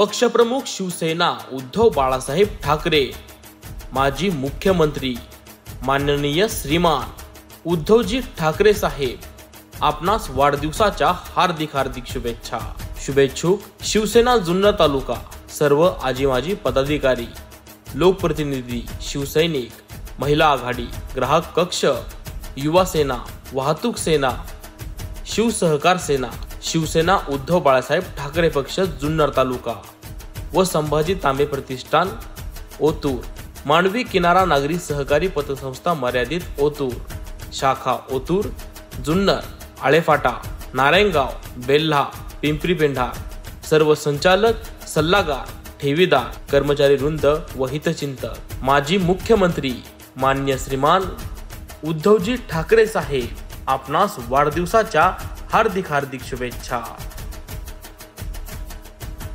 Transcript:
पक्षप्रमुख शिवसेना उद्धव बाळासाहेब ठाकरे, माजी मुख्यमंत्री माननीय श्रीमान उद्धवजी ठाकरे साहेब, आपणास वाढदिवसाच्या हार्दिक हार्दिक शुभेच्छा। शुभेच्छुक शिवसेना जुन्नर तालुका, सर्व आजी माजी पदाधिकारी, लोकप्रतिनिधी, शिवसैनिक, महिला आघाडी, ग्राहक कक्ष, युवा सेना, वाहतूक सेना, शिवसहकार सेना, शिवसेना उद्धव बाळासाहेब ठाकरे पक्ष जुन्नर तालुका व संभाजी तांबे प्रतिष्ठान ओतूर, मांडवी किनारा नागरी सहकारी पतसंस्था मर्यादित ओतूर, शाखा ओतूर, जुन्नर, आळेफाटा, नारायणगाव, बेल्हा, पिंपरी पेंढार, सर्व संचालक, सल्लागार, ठेवीदार, कर्मचारी वृंद व हितचिंतक, माजी मुख्यमंत्री मान्य श्रीमान उद्धवजी ठाकरे साहेब, आपणास वाढदिवसाच्या हार्दिक हार्दिक शुभेच्छा।